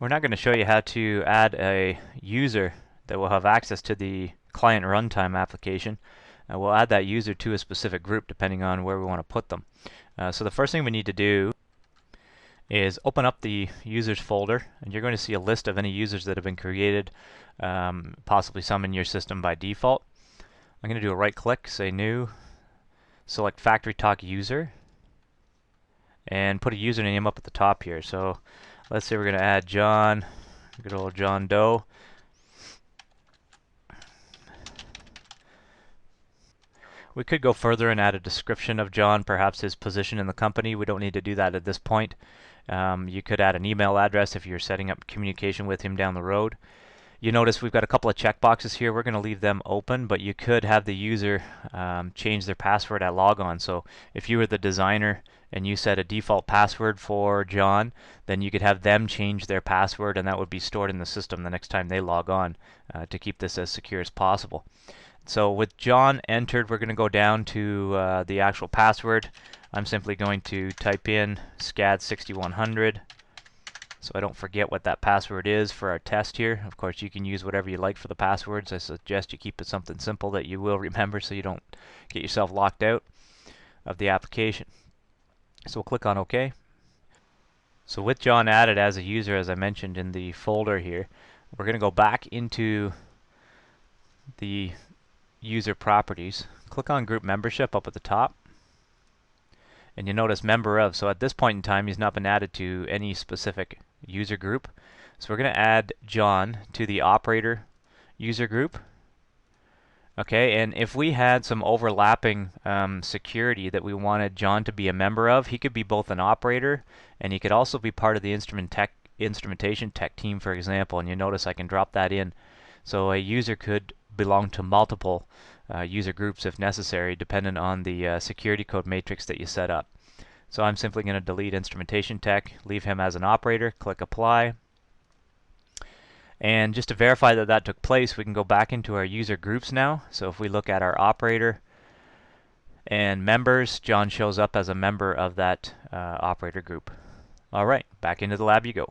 We're now going to show you how to add a user that will have access to the client runtime application. We'll add that user to a specific group depending on where we want to put them. So the first thing we need to do is open up the users folder, and you're going to see a list of any users that have been created, possibly some in your system by default. I'm going to do a right click, say new, select FactoryTalk user, and put a username up at the top here. So let's say we're going to add John, good old John Doe. We could go further and add a description of John, perhaps his position in the company. We don't need to do that at this point. You could add an email address if you're setting up communication with him down the road. You notice we've got a couple of checkboxes here. We're going to leave them open, but you could have the user change their password at logon. So if you were the designer and you set a default password for John, then you could have them change their password, and that would be stored in the system the next time they log on to keep this as secure as possible. So with John entered, we're going to go down to the actual password. I'm simply going to type in SCAD6100 so I don't forget what that password is for our test here. Of course, you can use whatever you like for the passwords. I suggest you keep it something simple that you will remember so you don't get yourself locked out of the application. So we'll click on OK. So with John added as a user, as I mentioned in the folder here, we're going to go back into the user properties, click on group membership up at the top, and you notice member of. So at this point in time, he's not been added to any specific user group. So we're going to add John to the operator user group. Okay, and if we had some overlapping security that we wanted John to be a member of, he could be both an operator and he could also be part of the instrumentation tech team, for example. And you notice I can drop that in. So a user could belong to multiple user groups if necessary, dependent on the security code matrix that you set up. So I'm simply going to delete instrumentation tech, leave him as an operator, click apply. And just to verify that that took place, we can go back into our user groups now. So if we look at our operator and members, John shows up as a member of that operator group. All right, back into the lab you go.